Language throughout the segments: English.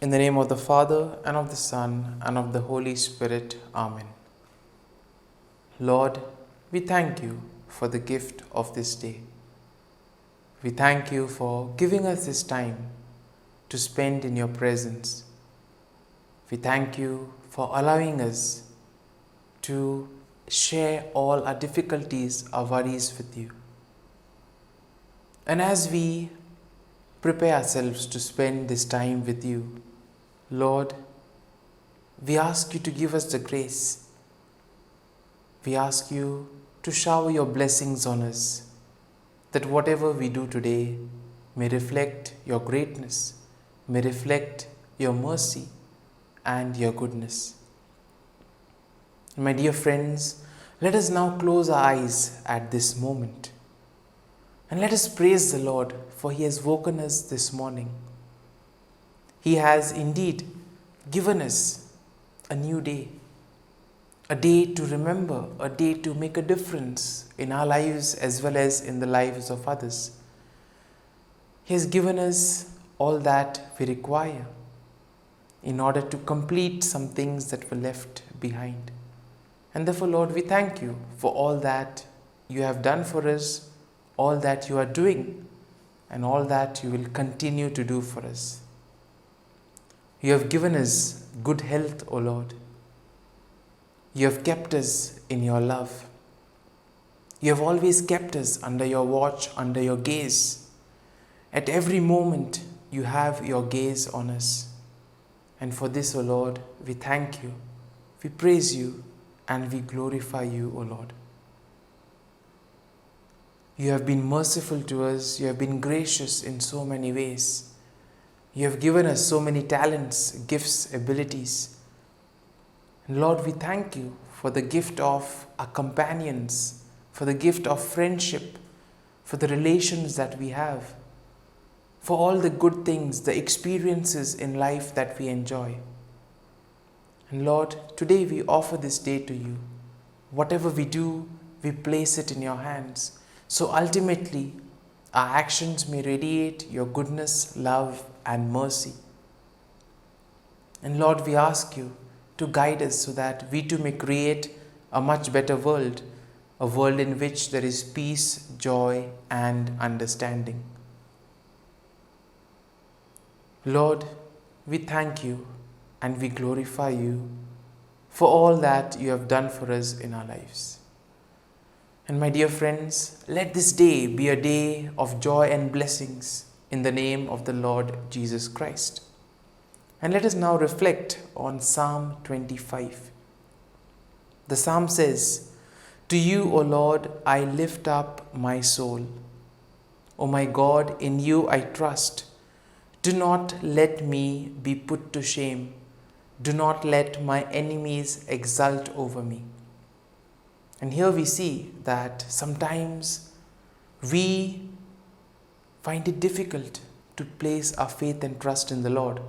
In the name of the Father, and of the Son, and of the Holy Spirit. Amen. Lord, we thank you for the gift of this day. We thank you for giving us this time to spend in your presence. We thank you for allowing us to share all our difficulties, our worries with you. And as we prepare ourselves to spend this time with you, Lord, we ask you to give us the grace. We ask you to shower your blessings on us, that whatever we do today may reflect your greatness, may reflect your mercy and your goodness. My dear friends, let us now close our eyes at this moment and let us praise the Lord, for He has woken us this morning. He has indeed given us a new day, a day to remember, a day to make a difference in our lives as well as in the lives of others. He has given us all that we require in order to complete some things that were left behind. And therefore, Lord, we thank you for all that you have done for us, all that you are doing, and all that you will continue to do for us. You have given us good health, O Lord. You have kept us in your love. You have always kept us under your watch, under your gaze. At every moment, you have your gaze on us. And for this, O Lord, we thank you, we praise you, and we glorify you, O Lord. You have been merciful to us. You have been gracious in so many ways. You have given us so many talents, gifts, abilities. And Lord, we thank you for the gift of our companions, for the gift of friendship, for the relations that we have, for all the good things, the experiences in life that we enjoy. And Lord, today we offer this day to you. Whatever we do, we place it in your hands. So ultimately, our actions may radiate your goodness, love, and mercy. And Lord, we ask you to guide us so that we too may create a much better world, a world in which there is peace, joy, and understanding. Lord, we thank you and we glorify you for all that you have done for us in our lives. And my dear friends, let this day be a day of joy and blessings in the name of the Lord Jesus Christ. And let us now reflect on Psalm 25. The psalm says, "To you, O Lord, I lift up my soul. O my God, in you I trust. Do not let me be put to shame. Do not let my enemies exult over me." And here we see that sometimes we find it difficult to place our faith and trust in the Lord,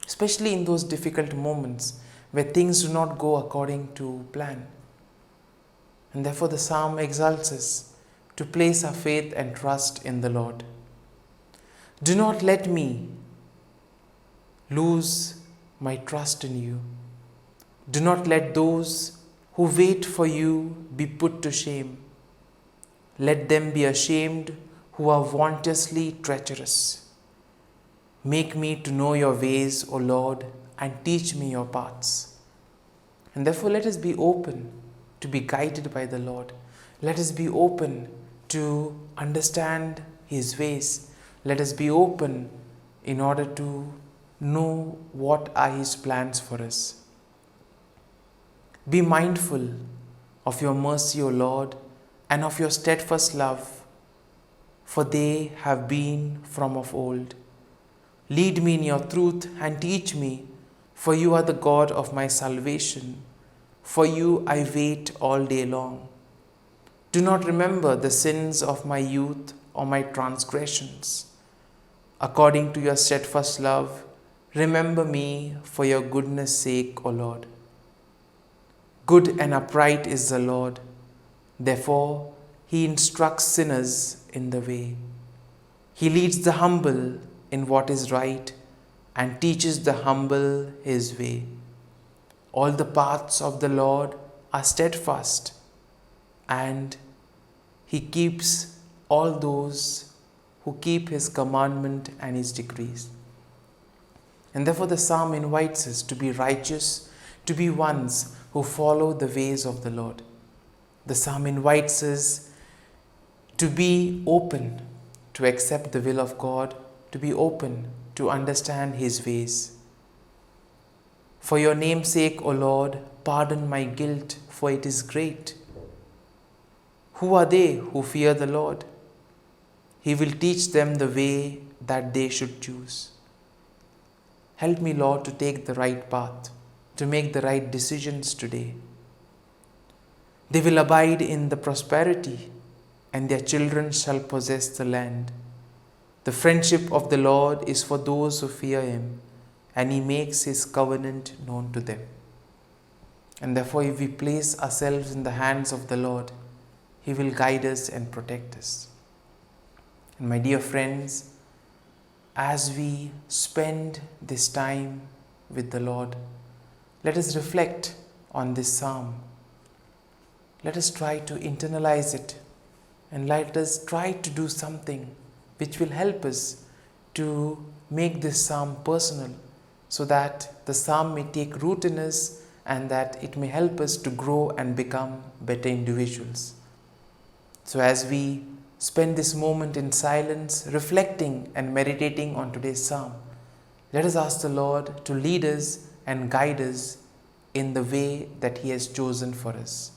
especially in those difficult moments where things do not go according to plan. And therefore the psalm exalts us to place our faith and trust in the Lord. Do not let me lose my trust in you. Do not let those who wait for you be put to shame. Let them be ashamed who are wantonly treacherous. Make me to know your ways, O Lord, and teach me your paths. And therefore let us be open to be guided by the Lord. Let us be open to understand His ways. Let us be open in order to know what are His plans for us. Be mindful of your mercy, O Lord, and of your steadfast love, for they have been from of old. Lead me in your truth and teach me, for you are the God of my salvation. For you I wait all day long. Do not remember the sins of my youth or my transgressions. According to your steadfast love, remember me for your goodness' sake, O Lord. Good and upright is the Lord. Therefore, He instructs sinners in the way. He leads the humble in what is right and teaches the humble his way. All the paths of the Lord are steadfast, and he keeps all those who keep his commandment and his decrees. And therefore the psalm invites us to be righteous, to be ones who follow the ways of the Lord. The psalm invites us to be open to accept the will of God, to be open to understand his ways. For your name's sake, O Lord, pardon my guilt, for it is great. Who are they who fear the Lord? He will teach them the way that they should choose. Help me, Lord, to take the right path, to make the right decisions today. They will abide in the prosperity, and their children shall possess the land. The friendship of the Lord is for those who fear him, and he makes his covenant known to them. And therefore, if we place ourselves in the hands of the Lord, he will guide us and protect us. And my dear friends, as we spend this time with the Lord, let us reflect on this psalm. Let us try to internalize it, and let us try to do something which will help us to make this psalm personal, so that the psalm may take root in us and that it may help us to grow and become better individuals. So as we spend this moment in silence, reflecting and meditating on today's psalm, let us ask the Lord to lead us and guide us in the way that he has chosen for us.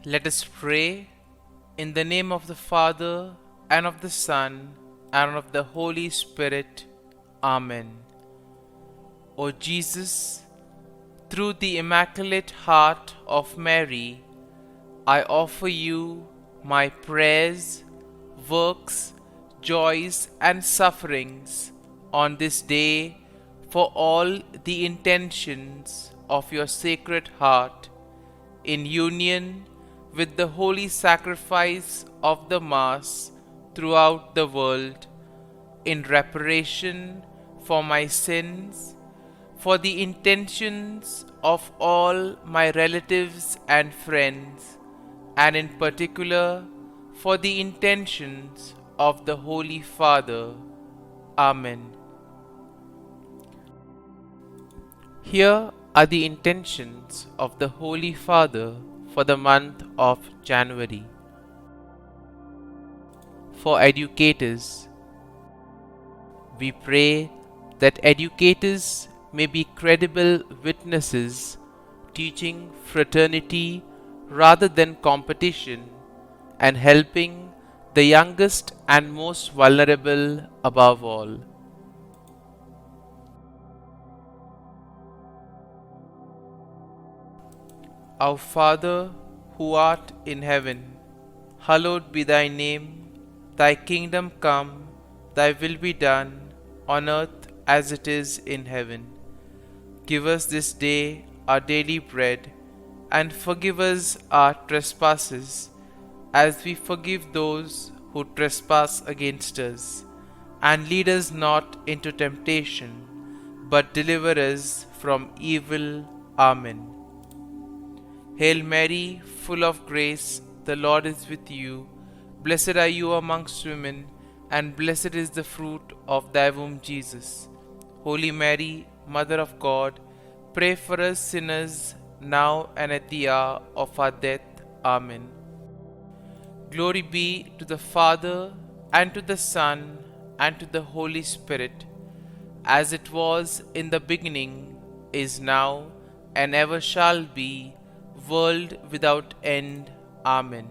Let us pray. In the name of the Father, and of the Son, and of the Holy Spirit. Amen. O Jesus, through the Immaculate Heart of Mary, I offer you my prayers, works, joys, and sufferings on this day for all the intentions of your Sacred Heart, in union with the holy sacrifice of the Mass throughout the world, in reparation for my sins, for the intentions of all my relatives and friends, and in particular for the intentions of the Holy Father. Amen. Here are the intentions of the Holy Father for the month of January. For educators, we pray that educators may be credible witnesses, teaching fraternity rather than competition, and helping the youngest and most vulnerable above all. Our Father, who art in heaven, hallowed be thy name. Thy kingdom come, thy will be done, on earth as it is in heaven. Give us this day our daily bread, and forgive us our trespasses, as we forgive those who trespass against us. And lead us not into temptation, but deliver us from evil. Amen. Hail Mary, full of grace, the Lord is with you. Blessed are you amongst women, and blessed is the fruit of thy womb, Jesus. Holy Mary, Mother of God, pray for us sinners, now and at the hour of our death. Amen. Glory be to the Father, and to the Son, and to the Holy Spirit, as it was in the beginning, is now, and ever shall be, world without end. Amen.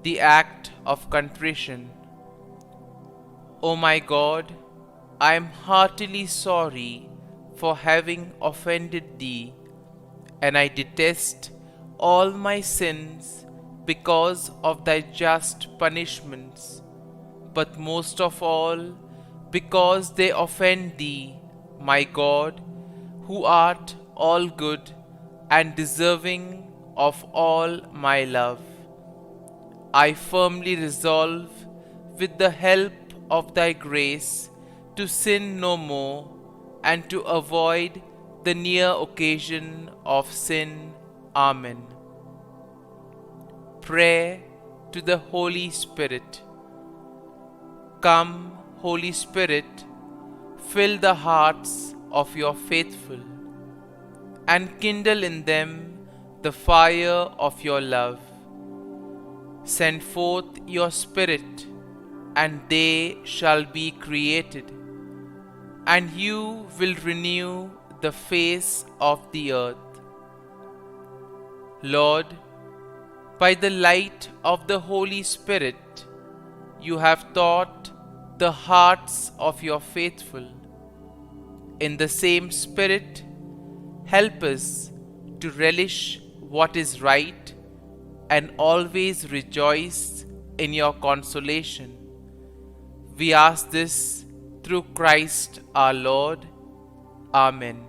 The Act of Contrition. O my God, I am heartily sorry for having offended Thee, and I detest all my sins because of Thy just punishments, but most of all because they offend Thee, my God, who art all good and deserving of all my love. I firmly resolve, with the help of Thy grace, to sin no more, and to avoid the near occasion of sin. Amen. Prayer to the Holy Spirit. Come, Holy Spirit, fill the hearts of your faithful, and kindle in them the fire of your love. Send forth your Spirit, and they shall be created, and you will renew the face of the earth. Lord, by the light of the Holy Spirit, you have taught the hearts of your faithful. In the same Spirit, help us to relish what is right and always rejoice in your consolation. We ask this through Christ our Lord. Amen.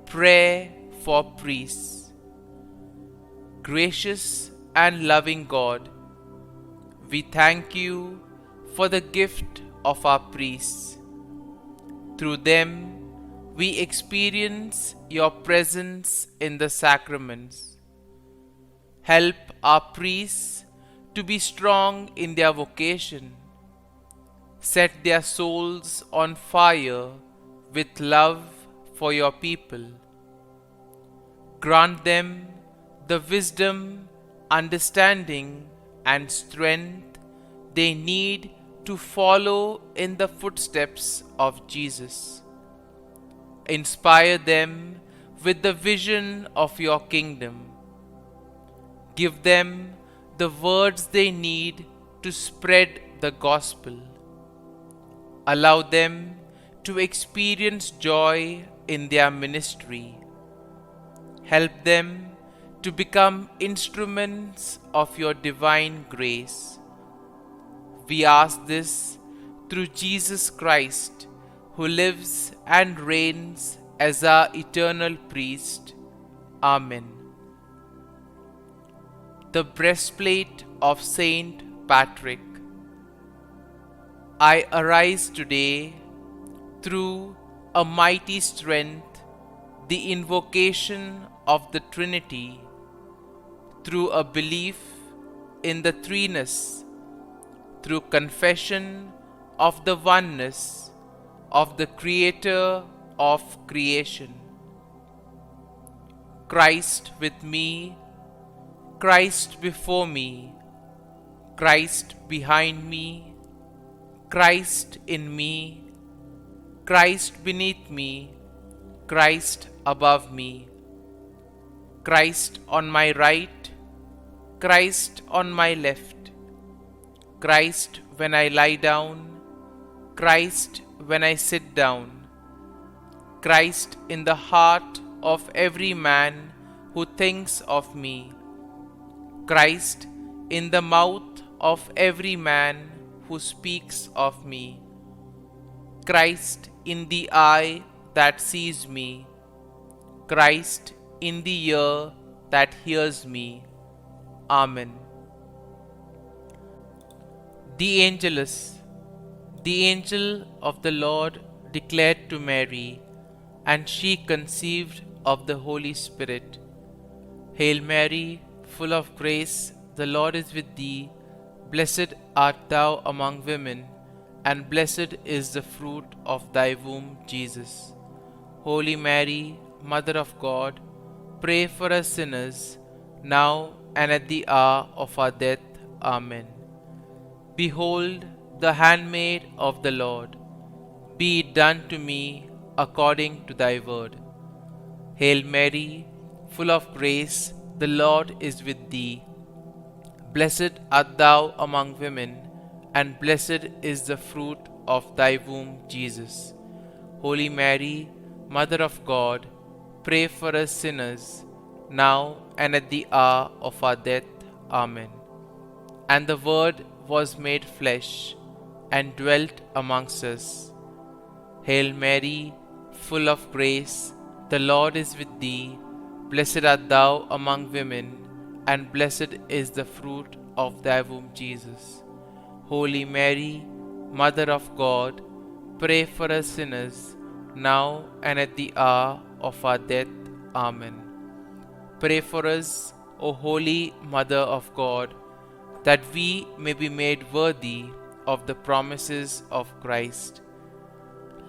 Prayer for priests. Gracious and loving God, we thank you for the gift of our priests. Through them, we experience your presence in the sacraments. Help our priests to be strong in their vocation. Set their souls on fire with love for your people. Grant them the wisdom, understanding, and strength they need to follow in the footsteps of Jesus. Inspire them with the vision of your kingdom. Give them the words they need to spread the gospel. Allow them to experience joy in their ministry. Help them to become instruments of your divine grace. We ask this through Jesus Christ, who lives and reigns as our eternal priest. Amen. The breastplate of Saint Patrick. I arise today through a mighty strength, the invocation of the Trinity, through a belief in the threeness, through confession of the oneness of the Creator of creation. Christ with me, Christ before me, Christ behind me, Christ in me, Christ beneath me, Christ above me, Christ on my right, Christ on my left, Christ when I lie down, Christ when I sit down, Christ in the heart of every man who thinks of me, Christ in the mouth of every man who speaks of me, Christ in the eye that sees me, Christ in the ear that hears me. Amen. The Angelus. The angel of the Lord declared to Mary, and she conceived of the Holy Spirit. Hail Mary, full of grace, the Lord is with thee. Blessed art thou among women, and blessed is the fruit of thy womb, Jesus. Holy Mary, Mother of God, pray for us sinners, now and at the hour of our death. Amen. Behold, the handmaid of the Lord. Be it done to me according to thy word. Hail Mary, full of grace, the Lord is with thee. Blessed art thou among women, and blessed is the fruit of thy womb, Jesus. Holy Mary, Mother of God, pray for us sinners, now and at the hour of our death. Amen. And the Word was made flesh, and dwelt amongst us. Hail Mary, full of grace, the Lord is with thee. Blessed art thou among women, and blessed is the fruit of thy womb, Jesus. Holy Mary, Mother of God, pray for us sinners, now and at the hour of our death. Amen. Pray for us, O Holy Mother of God, that we may be made worthy of the promises of Christ.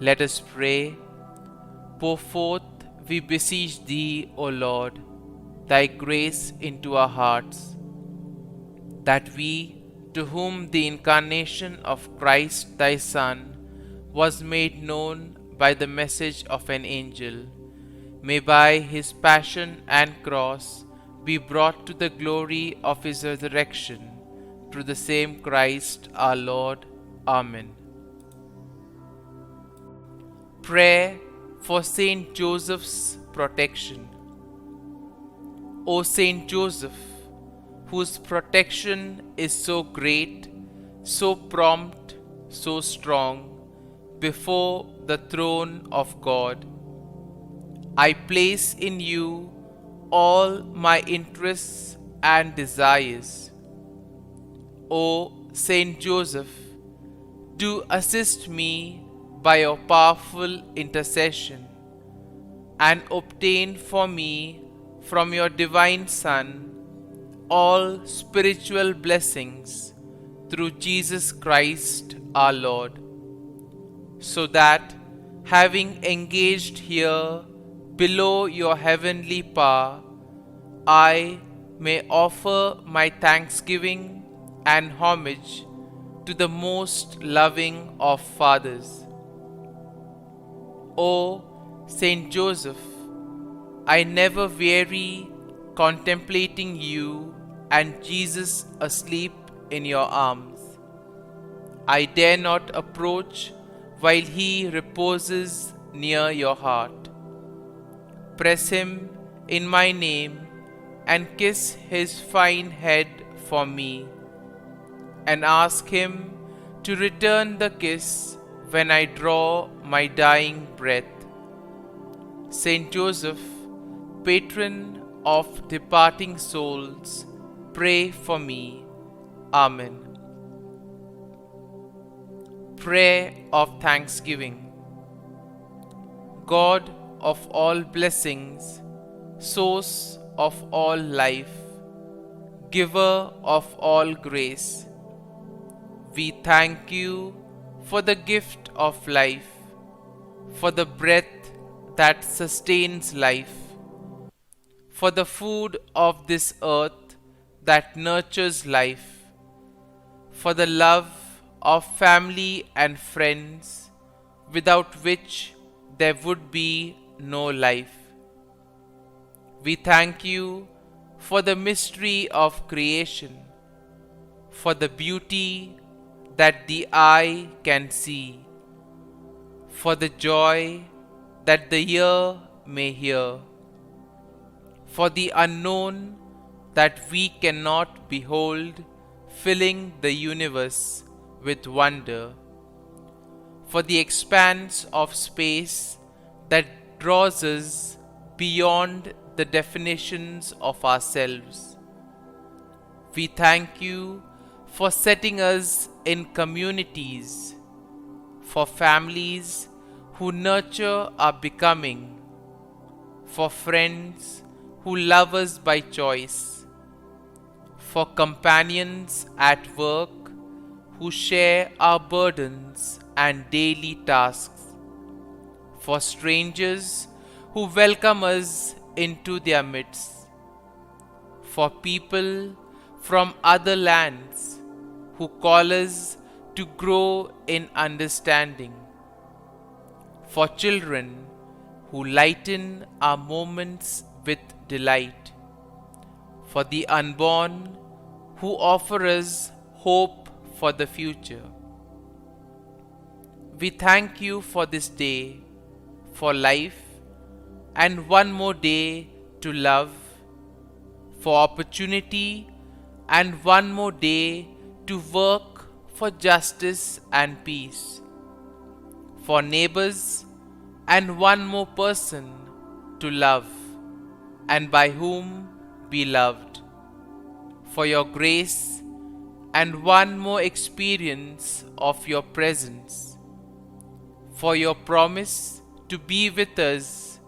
Let us pray. Pour forth, we beseech thee, O Lord, thy grace into our hearts, that we, to whom the incarnation of Christ thy Son was made known by the message of an angel, may by his passion and cross be brought to the glory of his resurrection, through the same Christ our Lord. Amen. Prayer for Saint Joseph's protection. O Saint Joseph, whose protection is so great, so prompt, so strong, before the throne of God, I place in you all my interests and desires. O Saint Joseph, do assist me by your powerful intercession, and obtain for me from your divine Son all spiritual blessings through Jesus Christ our Lord, so that, having engaged here below your heavenly power, I may offer my thanksgiving and homage to the most loving of fathers. O Saint Joseph, I never weary contemplating you and Jesus asleep in your arms. I dare not approach while he reposes near your heart. Press him in my name and kiss his fine head for me, and ask him to return the kiss when I draw my dying breath. Saint Joseph, patron of departing souls, pray for me. Amen. Prayer of Thanksgiving. God of all blessings, source of all life, giver of all grace, we thank you for the gift of life, for the breath that sustains life, for the food of this earth that nurtures life, for the love of family and friends, without which there would be no life. We thank you for the mystery of creation, for the beauty that the eye can see, for the joy that the ear may hear, for the unknown that we cannot behold, filling the universe with wonder, for the expanse of space that draws us beyond the definitions of ourselves. We thank you for setting us in communities, for families who nurture our becoming, for friends who love us by choice, for companions at work who share our burdens and daily tasks, for strangers who welcome us into their midst, for people from other lands who call us to grow in understanding, for children who lighten our moments with delight, for the unborn who offer us hope for the future. We thank you for this day, for life, and one more day to love, for opportunity, and one more day to work for justice and peace, for neighbors, and one more person to love, and by whom be loved, for your grace, and one more experience of your presence, for your promise to be with us,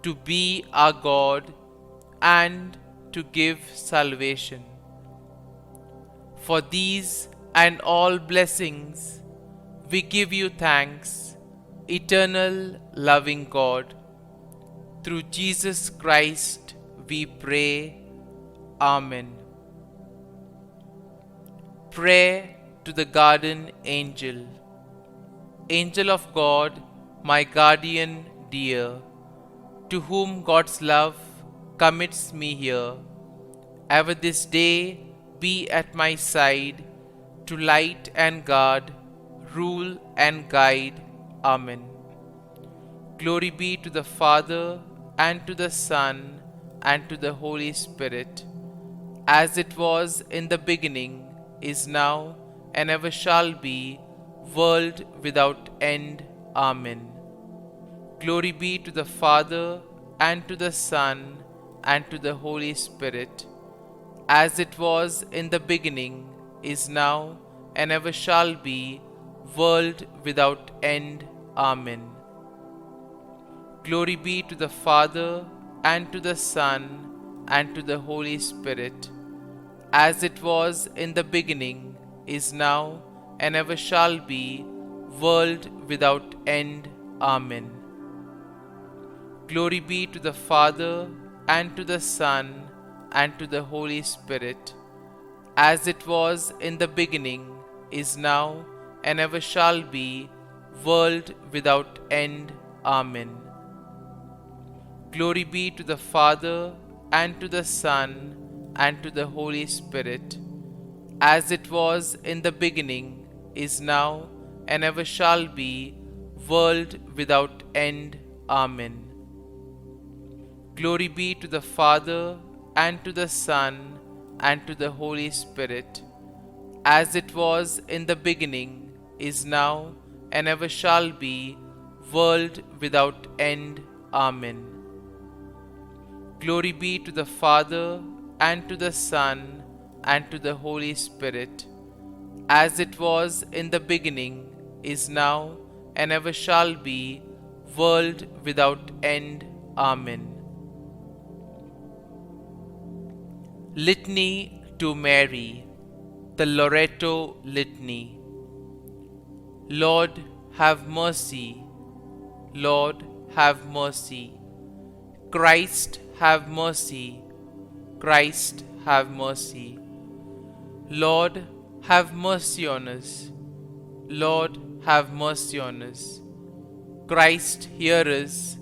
to be our God, and to give salvation. For these and all blessings, we give you thanks, eternal loving God. Through Jesus Christ we pray. Amen. Prayer to the Guardian Angel. Angel of God, my guardian dear, to whom God's love commits me here, ever this day be at my side, to light and guard, rule and guide. Amen. Glory be to the Father, and to the Son, and to the Holy Spirit, as it was in the beginning, is now, and ever shall be, world without end. Amen. Glory be to the Father, and to the Son, and to the Holy Spirit, as it was in the beginning, is now, and ever shall be, world without end. Amen. Glory be to the Father, and to the Son, and to the Holy Spirit, as it was in the beginning, is now, and ever shall be, world without end. Amen. Glory be to the Father, and to the Son, and to the Holy Spirit, as it was in the beginning, is now, and ever shall be, world without end. Amen. Glory be to the Father, and to the Son, and to the Holy Spirit, as it was in the beginning, is now, and ever shall be, world without end. Amen. Glory be to the Father, and to the Son, and to the Holy Spirit, as it was in the beginning, is now, and ever shall be, world without end. Amen. Glory be to the Father, and to the Son, and to the Holy Spirit, as it was in the beginning, is now, and ever shall be, world without end. Amen. Litany to Mary, the Loreto Litany. Lord, have mercy. Lord, have mercy. Christ, have mercy. Christ, have mercy. Lord, have mercy on us. Lord, have mercy on us. Christ, hear us.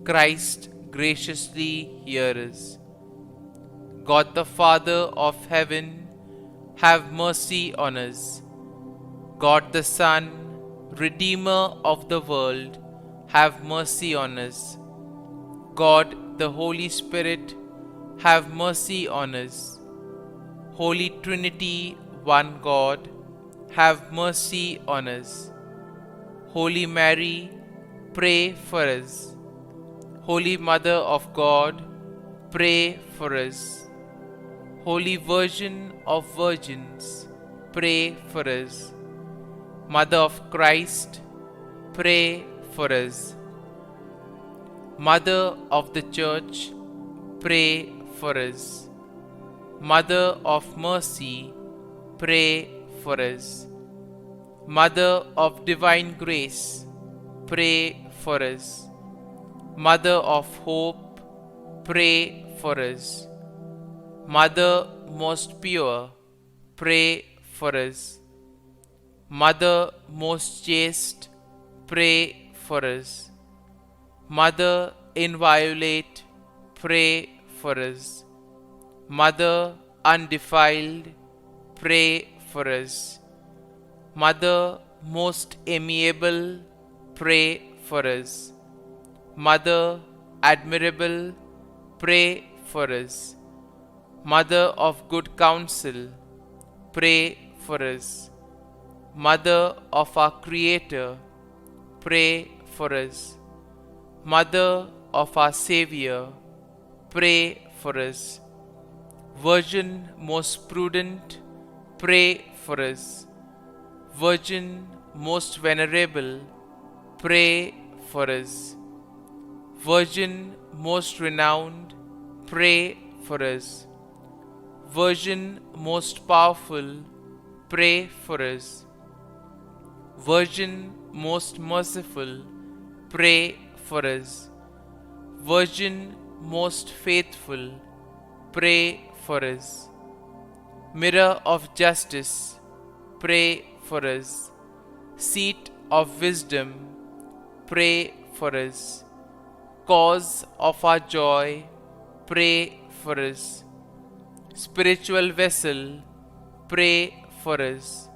Christ, graciously hear us. God the Father of heaven, have mercy on us. God the Son, Redeemer of the world, have mercy on us. God the Holy Spirit, have mercy on us. Holy Trinity, one God, have mercy on us. Holy Mary, pray for us. Holy Mother of God, pray for us. Holy Virgin of Virgins, pray for us. Mother of Christ, pray for us. Mother of the Church, pray for us. Mother of Mercy, pray for us. Mother of Divine Grace, pray for us. Mother of Hope, pray for us. Mother most pure, pray for us. Mother most chaste, pray for us. Mother inviolate, pray for us. Mother undefiled, pray for us. Mother most amiable, pray for us. Mother admirable, pray for us. Mother of good counsel, pray for us. Mother of our Creator, pray for us. Mother of our Savior, pray for us. Virgin most prudent, pray for us. Virgin most venerable, pray for us. Virgin most renowned, pray for us. Virgin most powerful, pray for us. Virgin most merciful, pray for us. Virgin most faithful, pray for us. Mirror of justice, pray for us. Seat of wisdom, pray for us. Cause of our joy, pray for us. Spiritual vessel, pray for us.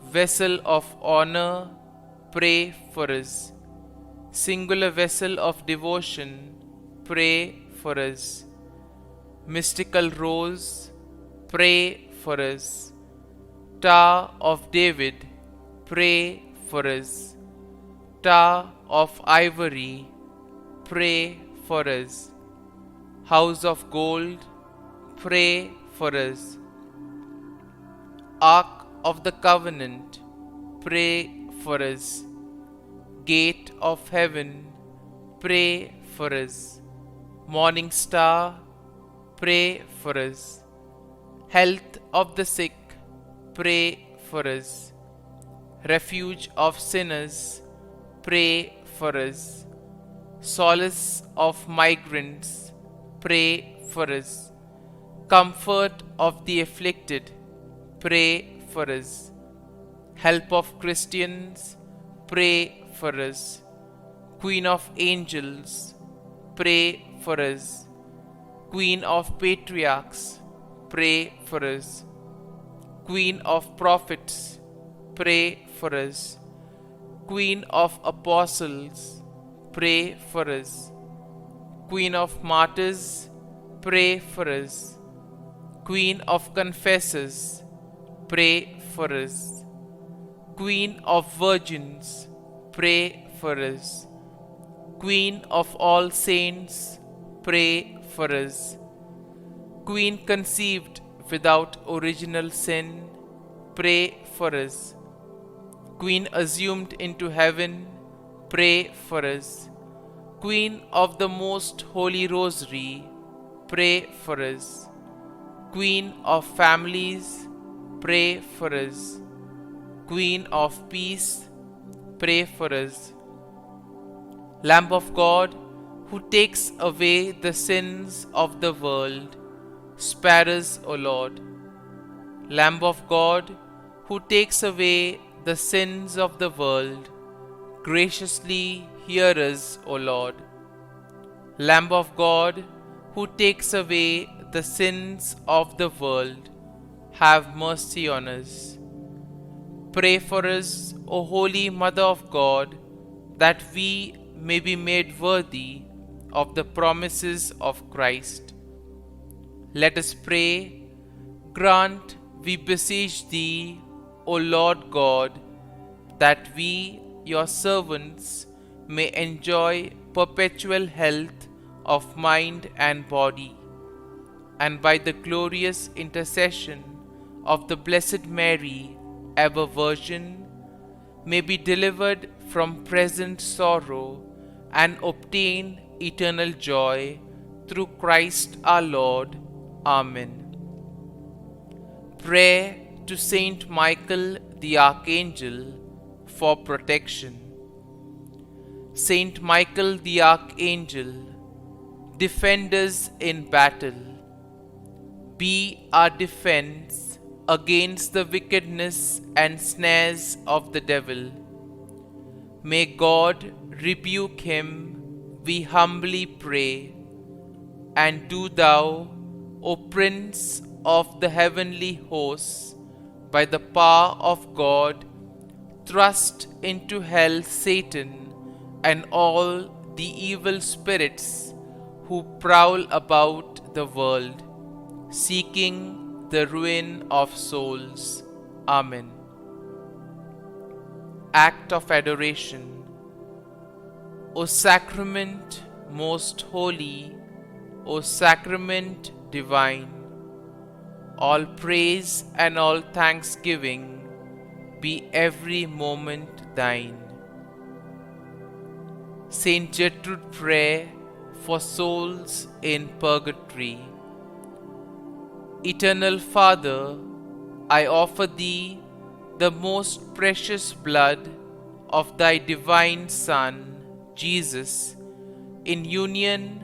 Vessel of honor, pray for us. Singular vessel of devotion, pray for us. Mystical rose, pray for us. Tower of David, pray for us. Tower of ivory, pray for us. House of gold, pray for us. Ark of the Covenant, pray for us. Gate of heaven, pray for us. Morning star, pray for us. Health of the sick, pray for us. Refuge of sinners, pray for us. Solace of migrants, pray for us. Comfort of the afflicted, pray for us. Help of Christians, pray for us. Queen of angels, pray for us. Queen of patriarchs, pray for us. Queen of prophets, pray for us. Queen of apostles, pray for us. Queen of martyrs, pray for us. Queen of confessors, pray for us. Queen of virgins, pray for us. Queen of all saints, pray for us. Queen conceived without original sin, pray for us. Queen assumed into heaven, pray for us. Queen of the Most Holy Rosary, pray for us. Queen of families, pray for us. Queen of peace, pray for us. Lamb of God, who takes away the sins of the world, spare us, O Lord. Lamb of God, who takes away the sins of the world, graciously hear us, O Lord. Lamb of God, who takes away the sins of the world, have mercy on us. Pray for us, O Holy Mother of God, that we may be made worthy of the promises of Christ. Let us pray. Grant, we beseech Thee, O Lord God, that we, Your servants, may enjoy perpetual health of mind and body, and by the glorious intercession of the Blessed Mary, ever Virgin, may be delivered from present sorrow and obtain eternal joy, through Christ our Lord. Amen. Prayer to Saint Michael the Archangel for protection. Saint Michael the Archangel, defend us in battle. Be our defense against the wickedness and snares of the devil. May God rebuke him, we humbly pray. And do thou, O Prince of the heavenly hosts, by the power of God, thrust into hell Satan and all the evil spirits who prowl about the world, seeking the ruin of souls. Amen. Act of Adoration. O Sacrament most holy, O Sacrament divine, all praise and all thanksgiving be every moment thine. Saint Gertrude Prayer for souls in purgatory. Eternal Father, I offer Thee the most precious blood of Thy divine Son, Jesus, in union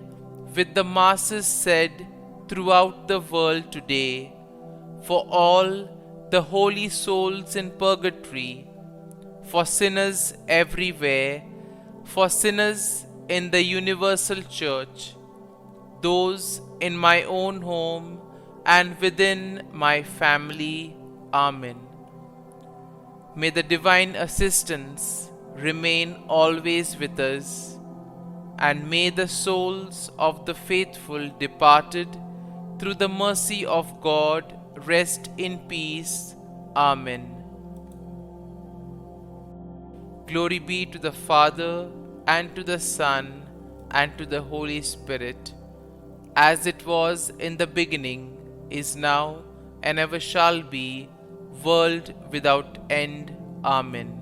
with the masses said throughout the world today, for all the holy souls in purgatory, for sinners everywhere, for sinners in the universal church, those in my own home and within my family. Amen. May the divine assistance remain always with us, and may the souls of the faithful departed through the mercy of God rest in peace. Amen. Glory be to the Father, and to the Son, and to the Holy Spirit, as it was in the beginning, is now, and ever shall be, world without end. Amen.